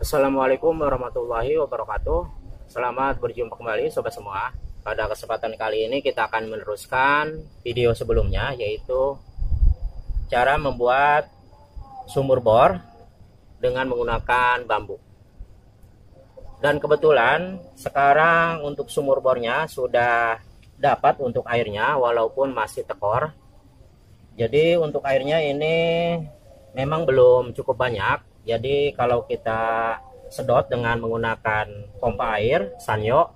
Assalamualaikum warahmatullahi wabarakatuh. Selamat berjumpa kembali sobat semua. Pada kesempatan kali ini kita akan meneruskan video sebelumnya, yaitu cara membuat sumur bor dengan menggunakan bambu. Dan kebetulan sekarang untuk sumur bornya sudah dapat untuk airnya, walaupun masih tekor. Jadi untuk airnya ini memang belum cukup banyak. Jadi kalau kita sedot dengan menggunakan pompa air Sanyo,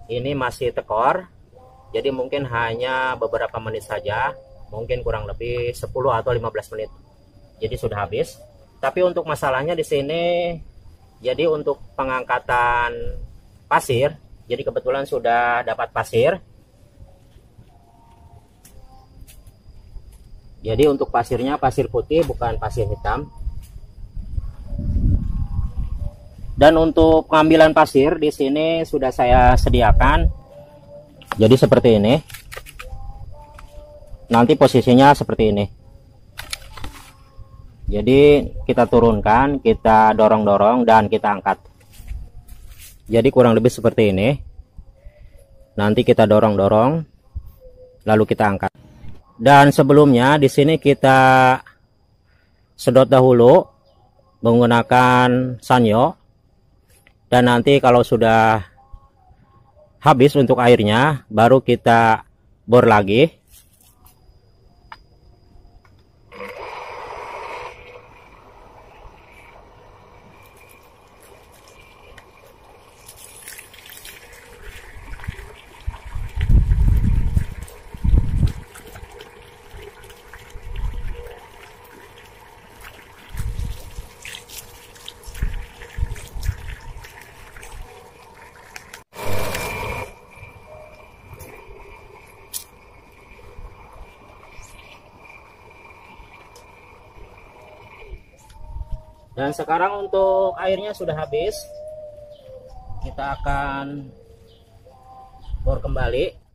ini masih tekor. Jadi mungkin hanya beberapa menit saja, mungkin kurang lebih 10 atau 15 menit. Jadi sudah habis. Tapi untuk masalahnya di sini, jadi untuk pengangkatan pasir, jadi kebetulan sudah dapat pasir. Jadi untuk pasirnya pasir putih, bukan pasir hitam. Dan untuk pengambilan pasir di sini sudah saya sediakan. Jadi seperti ini. Nanti posisinya seperti ini. Jadi kita turunkan, kita dorong-dorong dan kita angkat. Jadi kurang lebih seperti ini. Nanti kita dorong-dorong, lalu kita angkat. Dan sebelumnya di sini kita sedot dahulu menggunakan Sanyo. Dan nanti kalau sudah habis untuk airnya, baru kita bor lagi. Dan sekarang untuk airnya sudah habis. Kita akan bor kembali.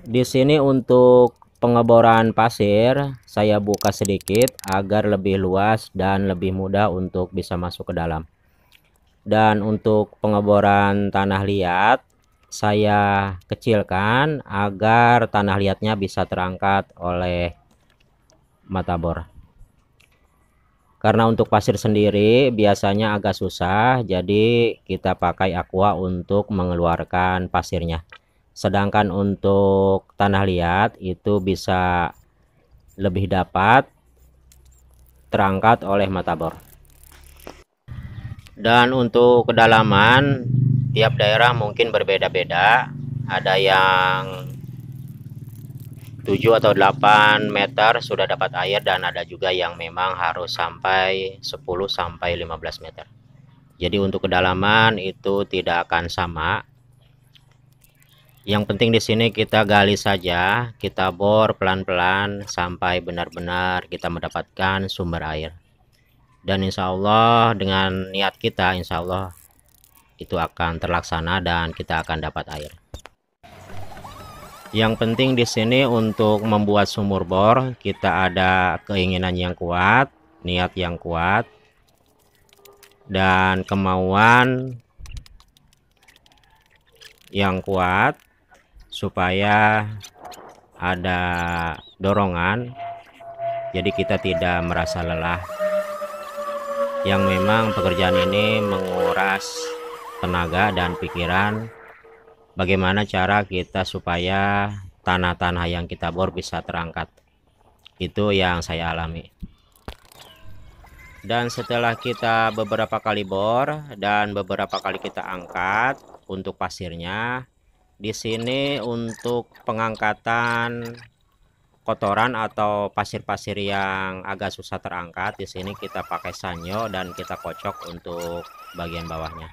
Di sini untuk pengeboran pasir saya buka sedikit agar lebih luas dan lebih mudah untuk bisa masuk ke dalam. Dan untuk pengeboran tanah liat saya kecilkan agar tanah liatnya bisa terangkat oleh mata bor. Karena untuk pasir sendiri biasanya agak susah, jadi kita pakai aqua untuk mengeluarkan pasirnya. Sedangkan untuk tanah liat itu bisa lebih dapat terangkat oleh mata bor. Dan untuk kedalaman tiap daerah mungkin berbeda-beda. Ada yang 7 atau 8 meter sudah dapat air, dan ada juga yang memang harus sampai 10 sampai 15 meter. Jadi untuk kedalaman itu tidak akan sama. Yang penting di sini kita gali saja, kita bor pelan-pelan sampai benar-benar kita mendapatkan sumber air. Dan insya Allah dengan niat kita, insya Allah itu akan terlaksana dan kita akan dapat air. Yang penting di sini untuk membuat sumur bor, kita ada keinginan yang kuat, niat yang kuat, dan kemauan yang kuat, supaya ada dorongan, jadi kita tidak merasa lelah. Yang memang pekerjaan ini menguras tenaga dan pikiran, bagaimana cara kita supaya tanah-tanah yang kita bor bisa terangkat. Itu yang saya alami. Dan setelah kita beberapa kali bor dan beberapa kali kita angkat untuk pasirnya, di sini untuk pengangkatan kotoran atau pasir-pasir yang agak susah terangkat, di sini kita pakai sanyo dan kita kocok untuk bagian bawahnya.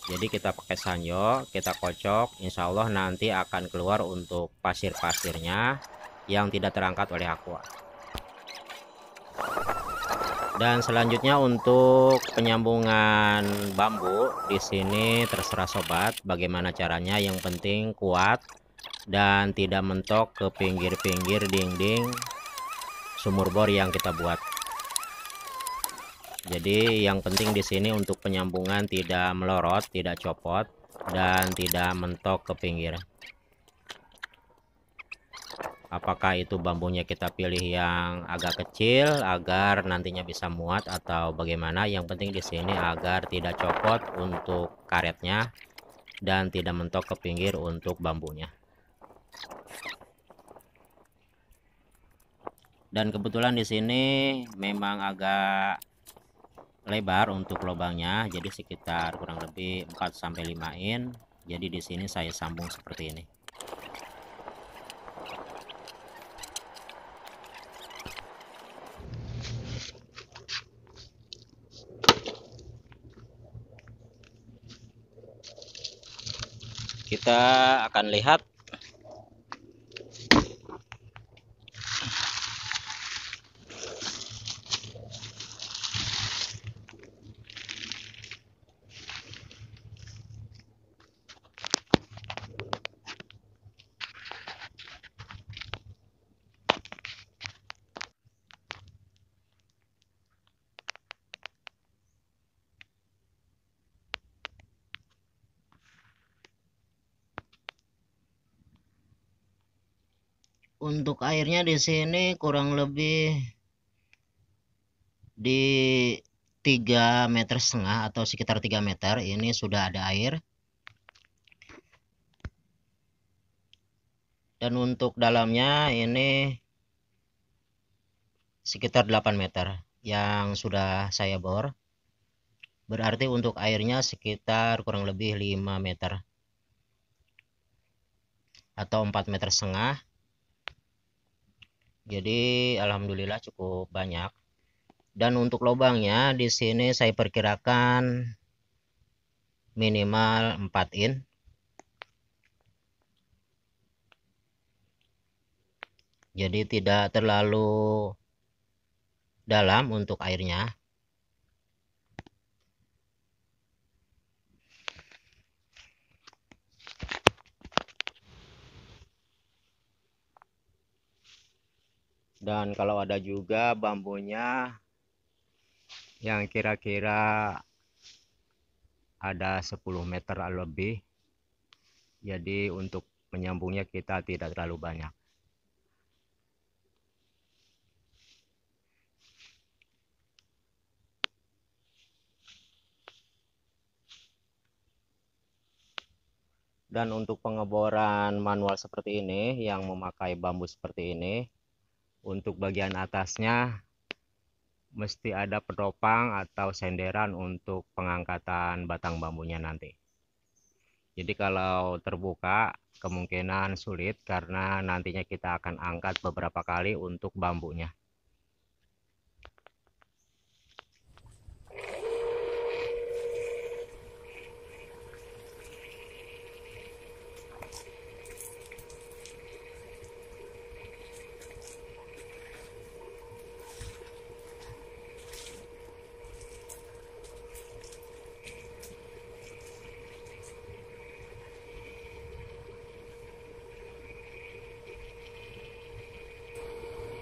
Jadi kita pakai sanyo, kita kocok, insya Allah nanti akan keluar untuk pasir-pasirnya yang tidak terangkat oleh aqua. Dan selanjutnya untuk penyambungan bambu, di sini terserah sobat bagaimana caranya, yang penting kuat dan tidak mentok ke pinggir-pinggir dinding sumur bor yang kita buat. Jadi yang penting di sini untuk penyambungan tidak melorot, tidak copot, dan tidak mentok ke pinggir. Apakah itu bambunya kita pilih yang agak kecil agar nantinya bisa muat atau bagaimana, yang penting di sini agar tidak copot untuk karetnya dan tidak mentok ke pinggir untuk bambunya. Dan kebetulan di sini memang agak lebar untuk lubangnya, jadi sekitar kurang lebih 4 sampai 5 in. Jadi di sini saya sambung seperti ini. Kita akan lihat untuk airnya di sini kurang lebih di 3,5 meter atau sekitar 3 meter ini sudah ada air. Dan untuk dalamnya ini sekitar 8 meter yang sudah saya bor. Berarti untuk airnya sekitar kurang lebih 5 meter atau 4,5 meter. Jadi alhamdulillah cukup banyak. Dan untuk lubangnya di sini saya perkirakan minimal 4 in. Jadi tidak terlalu dalam untuk airnya. Dan kalau ada juga bambunya yang kira-kira ada 10 meter lebih, jadi untuk menyambungnya kita tidak terlalu banyak. Dan untuk pengeboran manual seperti ini yang memakai bambu seperti ini, untuk bagian atasnya mesti ada penopang atau senderan untuk pengangkatan batang bambunya nanti. Jadi kalau terbuka kemungkinan sulit karena nantinya kita akan angkat beberapa kali untuk bambunya.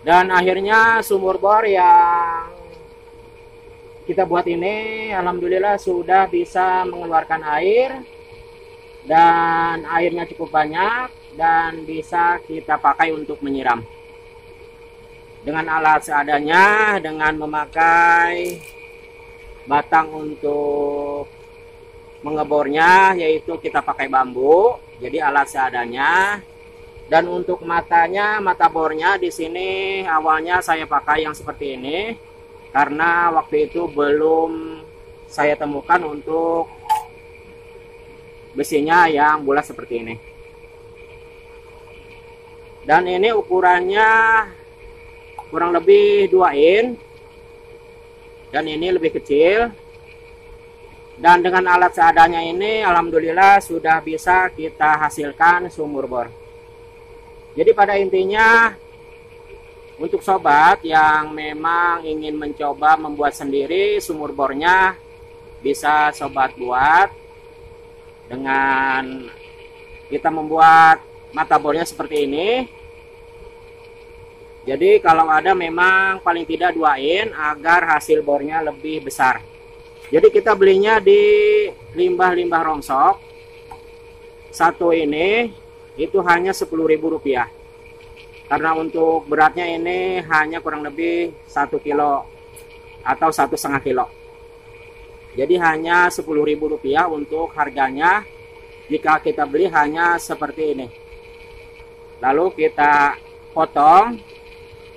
Dan akhirnya sumur bor yang kita buat ini alhamdulillah sudah bisa mengeluarkan air, dan airnya cukup banyak dan bisa kita pakai untuk menyiram dengan alat seadanya, dengan memakai batang untuk mengebornya, yaitu kita pakai bambu, jadi alat seadanya. Dan untuk matanya, mata bornya di sini awalnya saya pakai yang seperti ini karena waktu itu belum saya temukan untuk besinya yang bulat seperti ini. Dan ini ukurannya kurang lebih 2 in, dan ini lebih kecil. Dan dengan alat seadanya ini alhamdulillah sudah bisa kita hasilkan sumur bor. Jadi pada intinya untuk sobat yang memang ingin mencoba membuat sendiri sumur bornya, bisa sobat buat dengan kita membuat mata bornya seperti ini. Jadi kalau ada memang paling tidak 2 in agar hasil bornya lebih besar. Jadi kita belinya di limbah-limbah rongsok. Satu ini itu hanya Rp10.000, karena untuk beratnya ini hanya kurang lebih 1 kilo atau 1,5 kilo. Jadi hanya Rp10.000 untuk harganya jika kita beli hanya seperti ini. Lalu kita potong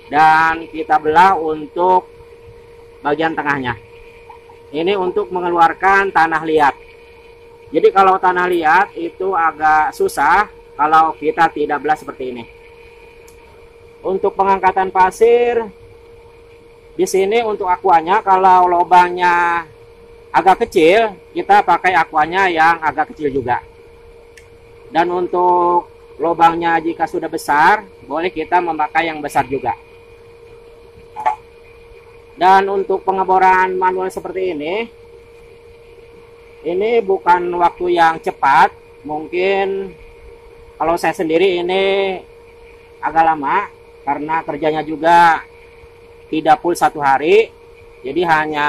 dan kita belah untuk bagian tengahnya. Ini untuk mengeluarkan tanah liat. Jadi kalau tanah liat itu agak susah kalau kita tidak belah seperti ini. Untuk pengangkatan pasir di sini untuk akuanya, kalau lubangnya agak kecil kita pakai akuanya yang agak kecil juga. Dan untuk lubangnya jika sudah besar boleh kita memakai yang besar juga. Dan untuk pengeboran manual seperti ini bukan waktu yang cepat. Mungkin kalau saya sendiri ini agak lama karena kerjanya juga tidak full 1 hari, jadi hanya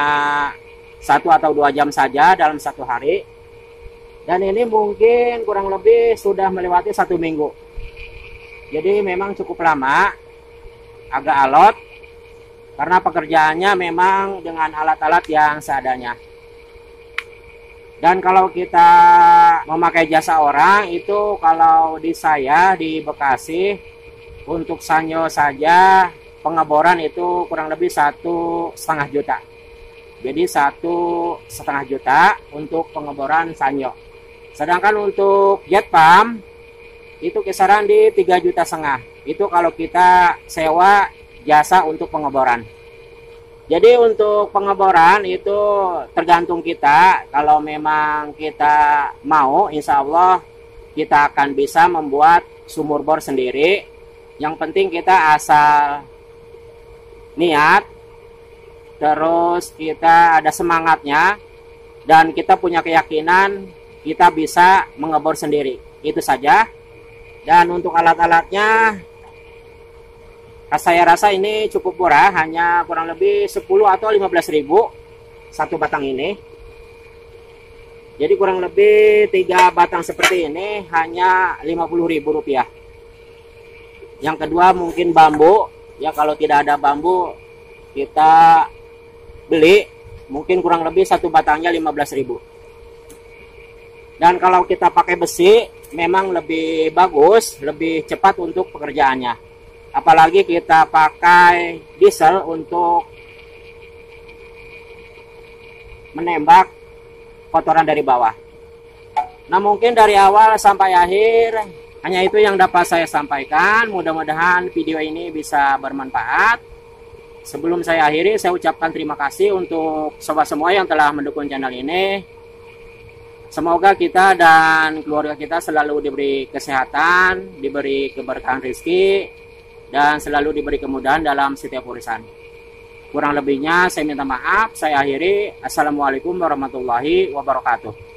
1 atau 2 jam saja dalam 1 hari. Dan ini mungkin kurang lebih sudah melewati 1 minggu. Jadi memang cukup lama, agak alot karena pekerjaannya memang dengan alat-alat yang seadanya. Dan kalau kita memakai jasa orang itu, kalau di saya di Bekasi untuk sanyo saja pengeboran itu kurang lebih 1,5 juta. Jadi 1,5 juta untuk pengeboran sanyo. Sedangkan untuk jet pump itu kisaran di 3,5 juta. Itu kalau kita sewa jasa untuk pengeboran. Jadi untuk pengeboran itu tergantung kita. Kalau memang kita mau, insya Allah kita akan bisa membuat sumur bor sendiri. Yang penting kita asal niat, terus kita ada semangatnya, dan kita punya keyakinan kita bisa mengebor sendiri. Itu saja. Dan untuk alat-alatnya Saya rasa ini cukup murah, hanya kurang lebih 10 atau 15.000 satu batang ini. Jadi kurang lebih 3 batang seperti ini hanya Rp50.000. Yang kedua mungkin bambu. Ya kalau tidak ada bambu kita beli, mungkin kurang lebih satu batangnya 15.000. Dan kalau kita pakai besi memang lebih bagus, lebih cepat untuk pekerjaannya. Apalagi kita pakai diesel untuk menembak kotoran dari bawah. Nah mungkin dari awal sampai akhir hanya itu yang dapat saya sampaikan. Mudah-mudahan video ini bisa bermanfaat. Sebelum saya akhiri, saya ucapkan terima kasih untuk sobat semua yang telah mendukung channel ini. Semoga kita dan keluarga kita selalu diberi kesehatan, diberi keberkahan rezeki, dan selalu diberi kemudahan dalam setiap urusan. Kurang lebihnya saya minta maaf. Saya akhiri. Assalamualaikum warahmatullahi wabarakatuh.